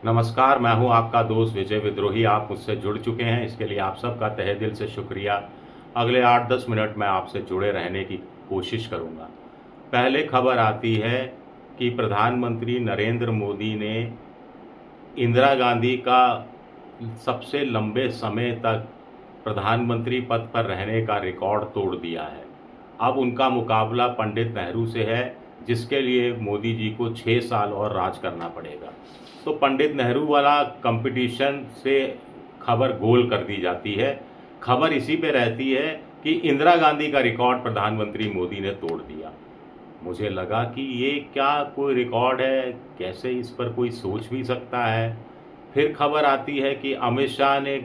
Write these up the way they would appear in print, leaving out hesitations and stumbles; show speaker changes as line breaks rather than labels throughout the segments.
नमस्कार, मैं हूं आपका दोस्त विजय विद्रोही। आप मुझसे जुड़ चुके हैं, इसके लिए आप सबका तहे दिल से शुक्रिया। अगले 8-10 मिनट मैं आपसे जुड़े रहने की कोशिश करूंगा। पहले खबर आती है कि प्रधानमंत्री नरेंद्र मोदी ने इंदिरा गांधी का सबसे लंबे समय तक प्रधानमंत्री पद पर रहने का रिकॉर्ड तोड़ दिया है। अब उनका मुकाबला पंडित नेहरू से है, जिसके लिए मोदी जी को 6 साल और राज करना पड़ेगा। तो पंडित नेहरू वाला कंपटीशन से खबर गोल कर दी जाती है। खबर इसी पे रहती है कि इंदिरा गांधी का रिकॉर्ड प्रधानमंत्री मोदी ने तोड़ दिया। मुझे लगा कि ये क्या कोई रिकॉर्ड है, कैसे इस पर कोई सोच भी सकता है। फिर खबर आती है कि अमित शाह ने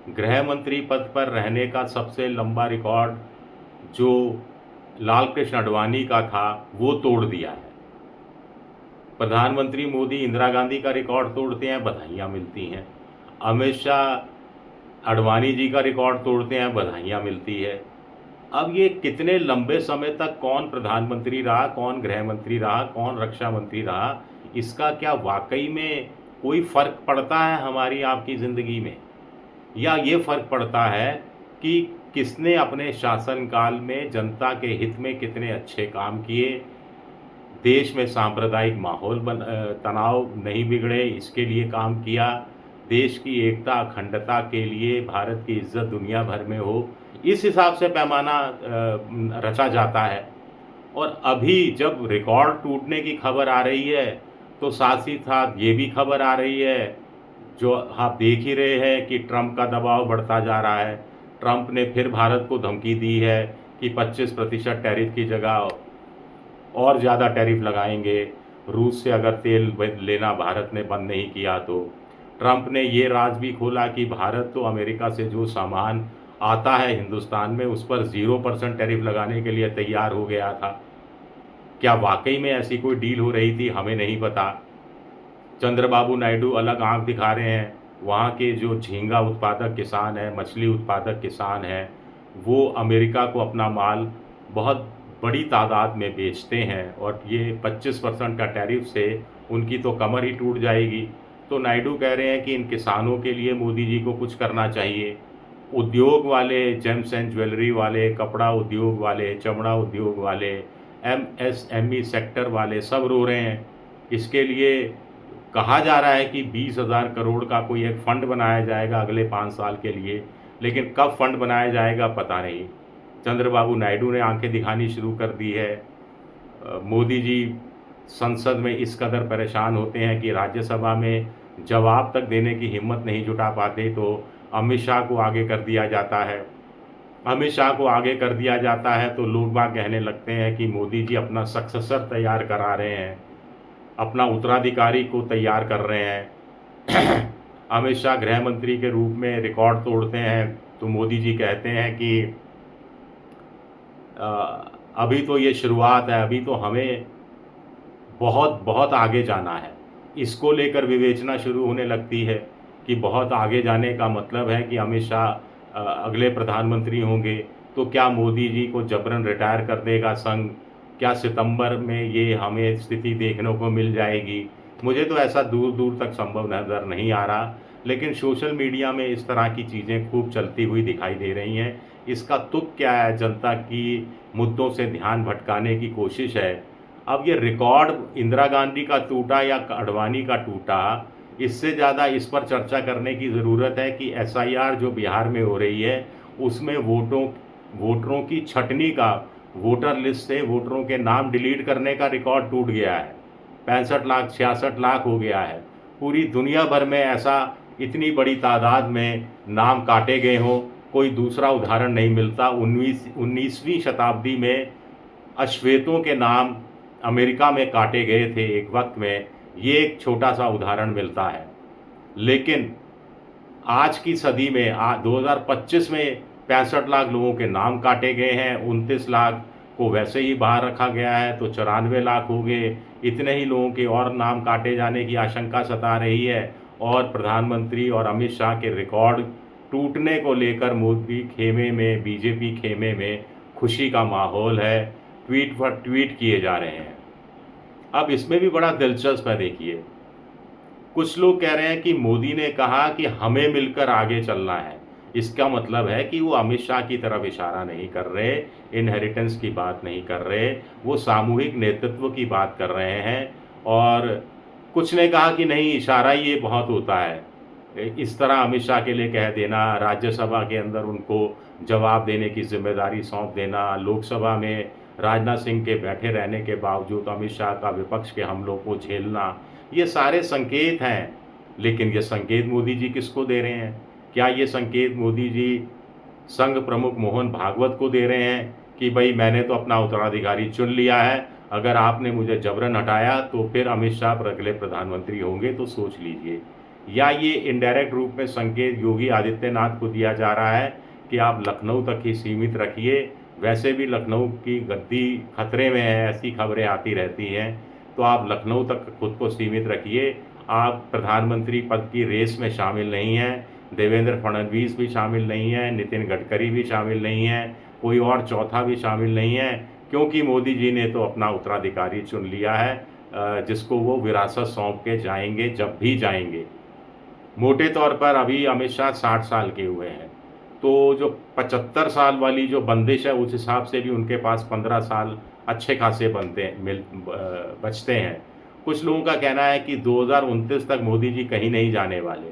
गृह मंत्री पद पर रहने का सबसे लंबा रिकॉर्ड जो लाल कृष्ण आडवाणी का था वो तोड़ दिया है। प्रधानमंत्री मोदी इंदिरा गांधी का रिकॉर्ड तोड़ते हैं, बधाइयाँ मिलती हैं। अमित शाह आडवाणी जी का रिकॉर्ड तोड़ते हैं, बधाइयाँ मिलती है। अब ये कितने लंबे समय तक कौन प्रधानमंत्री रहा, कौन गृह मंत्री रहा, कौन रक्षा मंत्री रहा, इसका क्या वाकई में कोई फ़र्क पड़ता है हमारी आपकी ज़िंदगी में? या ये फ़र्क पड़ता है कि किसने अपने शासनकाल में जनता के हित में कितने अच्छे काम किए, देश में सांप्रदायिक माहौल तनाव नहीं बिगड़े, इसके लिए काम किया, देश की एकता अखंडता के लिए भारत की इज्जत दुनिया भर में हो, इस हिसाब से पैमाना रचा जाता है। और अभी जब रिकॉर्ड टूटने की खबर आ रही है, तो साथ ही साथ ये भी खबर आ रही है, जो आप देख ही रहे हैं कि ट्रंप का दबाव बढ़ता जा रहा है। ट्रंप ने फिर भारत को धमकी दी है कि 25% टैरिफ की जगह और ज़्यादा टैरिफ लगाएंगे, रूस से अगर तेल लेना भारत ने बंद नहीं किया तो। ट्रंप ने ये राज भी खोला कि भारत तो अमेरिका से जो सामान आता है हिंदुस्तान में, उस पर 0% टैरिफ लगाने के लिए तैयार हो गया था। क्या वाकई में ऐसी कोई डील हो रही थी, हमें नहीं पता। चंद्रबाबू नायडू अलग आंख दिखा रहे हैं। वहाँ के जो झींगा उत्पादक किसान हैं, मछली उत्पादक किसान हैं, वो अमेरिका को अपना माल बहुत बड़ी तादाद में बेचते हैं और ये 25% का टैरिफ से उनकी तो कमर ही टूट जाएगी। तो नायडू कह रहे हैं कि इन किसानों के लिए मोदी जी को कुछ करना चाहिए। उद्योग वाले, जेम्स एंड ज्वेलरी वाले, कपड़ा उद्योग वाले, चमड़ा उद्योग वाले, एमएसएमई सेक्टर वाले सब रो रहे हैं। इसके लिए कहा जा रहा है कि 20,000 करोड़ का कोई एक फ़ंड बनाया जाएगा अगले 5 साल के लिए, लेकिन कब फ़ंड बनाया जाएगा पता नहीं। चंद्रबाबू नायडू ने आंखें दिखानी शुरू कर दी है। मोदी जी संसद में इस कदर परेशान होते हैं कि राज्यसभा में जवाब तक देने की हिम्मत नहीं जुटा पाते, तो अमित शाह को आगे कर दिया जाता है। अमित शाह को आगे कर दिया जाता है तो लोग बाग कहने लगते हैं कि मोदी जी अपना सक्सेसर तैयार करा रहे हैं, अपना उत्तराधिकारी को तैयार कर रहे हैं। अमित शाह गृह मंत्री के रूप में रिकॉर्ड तोड़ते हैं, तो मोदी जी कहते हैं कि अभी तो ये शुरुआत है, अभी तो हमें बहुत बहुत आगे जाना है। इसको लेकर विवेचना शुरू होने लगती है कि बहुत आगे जाने का मतलब है कि अमित शाह अगले प्रधानमंत्री होंगे। तो क्या मोदी जी को जबरन रिटायर कर देगा संघ? क्या सितंबर में ये हमें स्थिति देखने को मिल जाएगी? मुझे तो ऐसा दूर दूर तक संभव नज़र नहीं आ रहा, लेकिन सोशल मीडिया में इस तरह की चीज़ें खूब चलती हुई दिखाई दे रही हैं। इसका तुक क्या है? जनता की मुद्दों से ध्यान भटकाने की कोशिश है। अब ये रिकॉर्ड इंदिरा गांधी का टूटा या आडवाणी का टूटा, इससे ज़्यादा इस पर चर्चा करने की ज़रूरत है कि एसआईआर जो बिहार में हो रही है, उसमें वोटरों की छँटनी का, वोटर लिस्ट से वोटरों के नाम डिलीट करने का रिकॉर्ड टूट गया है। 65 लाख 66 लाख हो गया है। पूरी दुनिया भर में ऐसा इतनी बड़ी तादाद में नाम काटे गए हों, कोई दूसरा उदाहरण नहीं मिलता। 19वीं शताब्दी में अश्वेतों के नाम अमेरिका में काटे गए थे एक वक्त में, ये एक छोटा सा उदाहरण मिलता है। लेकिन आज की सदी में 2025 में 65 लाख लोगों के नाम काटे गए हैं, 29 लाख को वैसे ही बाहर रखा गया है, तो 94 लाख हो गए। इतने ही लोगों के और नाम काटे जाने की आशंका सता रही है और प्रधानमंत्री और अमित शाह के रिकॉर्ड टूटने को लेकर मोदी खेमे में, बीजेपी खेमे में खुशी का माहौल है। ट्वीट पर ट्वीट किए जा रहे हैं। अब इसमें भी बड़ा दिलचस्प है, देखिए, कुछ लोग कह रहे हैं कि मोदी ने कहा कि हमें मिलकर आगे चलना है। इसका मतलब है कि वो अमित शाह की तरफ इशारा नहीं कर रहे, इनहेरिटेंस की बात नहीं कर रहे, वो सामूहिक नेतृत्व की बात कर रहे हैं। और कुछ ने कहा कि नहीं, इशारा ही ये बहुत होता है। इस तरह अमित शाह के लिए कह देना, राज्यसभा के अंदर उनको जवाब देने की ज़िम्मेदारी सौंप देना, लोकसभा में राजनाथ सिंह के बैठे रहने के बावजूद अमित शाह का विपक्ष के हमलों को झेलना, ये सारे संकेत हैं। लेकिन ये संकेत मोदी जी किसको दे रहे हैं? क्या ये संकेत मोदी जी संघ प्रमुख मोहन भागवत को दे रहे हैं कि भाई मैंने तो अपना उत्तराधिकारी चुन लिया है, अगर आपने मुझे जबरन हटाया तो फिर अमित शाह अगले प्रधानमंत्री होंगे, तो सोच लीजिए। या ये इनडायरेक्ट रूप में संकेत योगी आदित्यनाथ को दिया जा रहा है कि आप लखनऊ तक ही सीमित रखिए, वैसे भी लखनऊ की गद्दी खतरे में है, ऐसी खबरें आती रहती हैं, तो आप लखनऊ तक खुद को सीमित रखिए। आप प्रधानमंत्री पद की रेस में शामिल नहीं हैं, देवेंद्र फडणवीस भी शामिल नहीं हैं, नितिन गडकरी भी शामिल नहीं हैं, कोई और चौथा भी शामिल नहीं है, क्योंकि मोदी जी ने तो अपना उत्तराधिकारी चुन लिया है जिसको वो विरासत सौंप के जाएंगे जब भी जाएंगे। मोटे तौर पर अभी अमित शाह 60 साल के हुए हैं, तो जो 75 साल वाली जो बंदिश है उस हिसाब से भी उनके पास 15 साल अच्छे खासे बचते हैं। कुछ लोगों का कहना है कि 2029 तक मोदी जी कहीं नहीं जाने वाले।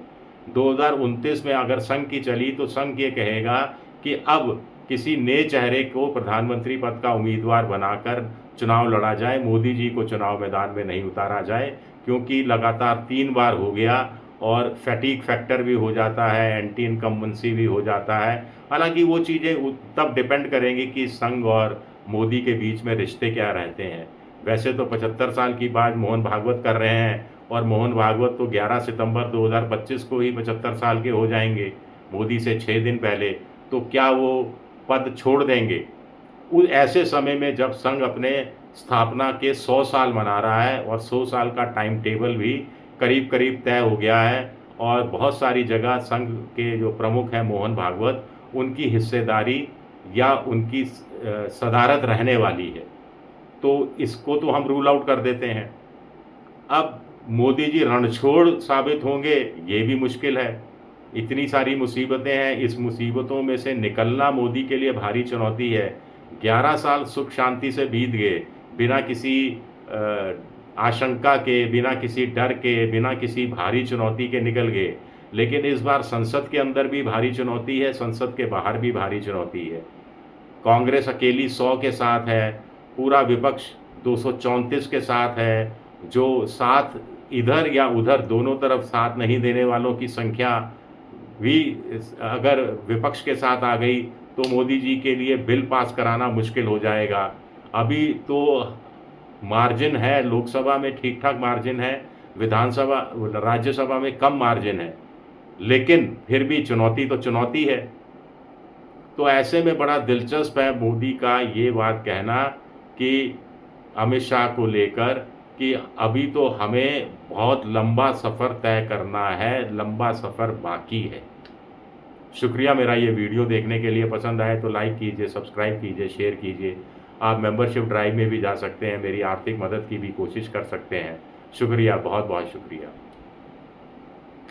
2029 में अगर संघ की चली तो संघ ये कहेगा कि अब किसी नए चेहरे को प्रधानमंत्री पद का उम्मीदवार बनाकर चुनाव लड़ा जाए, मोदी जी को चुनाव मैदान में नहीं उतारा जाए, क्योंकि लगातार 3 बार हो गया और फैटीग फैक्टर भी हो जाता है, एंटी इनकम्बेंसी भी हो जाता है। हालांकि वो चीज़ें तब डिपेंड करेंगी कि संघ और मोदी के बीच में रिश्ते क्या रहते हैं। वैसे तो 75 साल की बात मोहन भागवत कर रहे हैं, और मोहन भागवत तो 11 सितंबर 2025 को ही 75 साल के हो जाएंगे, मोदी से 6 दिन पहले। तो क्या वो पद छोड़ देंगे? उस ऐसे समय में जब संघ अपने स्थापना के 100 साल मना रहा है और 100 साल का टाइम टेबल भी करीब करीब तय हो गया है, और बहुत सारी जगह संघ के जो प्रमुख हैं मोहन भागवत, उनकी हिस्सेदारी या उनकी सदारत रहने वाली है, तो इसको तो हम रूल आउट कर देते हैं। अब मोदी जी रणछोड़ साबित होंगे, ये भी मुश्किल है। इतनी सारी मुसीबतें हैं, इस मुसीबतों में से निकलना मोदी के लिए भारी चुनौती है। 11 साल सुख शांति से बीत गए, बिना किसी आशंका के, बिना किसी डर के, बिना किसी भारी चुनौती के निकल गए। लेकिन इस बार संसद के अंदर भी भारी चुनौती है, संसद के बाहर भी भारी चुनौती है। कांग्रेस अकेली 100 के साथ है, पूरा विपक्ष 234 के साथ है, जो साथ इधर या उधर दोनों तरफ साथ नहीं देने वालों की संख्या भी अगर विपक्ष के साथ आ गई तो मोदी जी के लिए बिल पास कराना मुश्किल हो जाएगा। अभी तो मार्जिन है, लोकसभा में ठीक ठाक मार्जिन है, विधानसभा राज्यसभा में कम मार्जिन है, लेकिन फिर भी चुनौती तो चुनौती है। तो ऐसे में बड़ा दिलचस्प है मोदी का ये बात कहना कि अमित शाह को लेकर कि अभी तो हमें बहुत लंबा सफ़र तय करना है, लंबा सफ़र बाकी है। शुक्रिया मेरा ये वीडियो देखने के लिए। पसंद आए तो लाइक कीजिए, सब्सक्राइब कीजिए, शेयर कीजिए। आप मेंबरशिप ड्राइव में भी जा सकते हैं, मेरी आर्थिक मदद की भी कोशिश कर सकते हैं। शुक्रिया, बहुत बहुत शुक्रिया।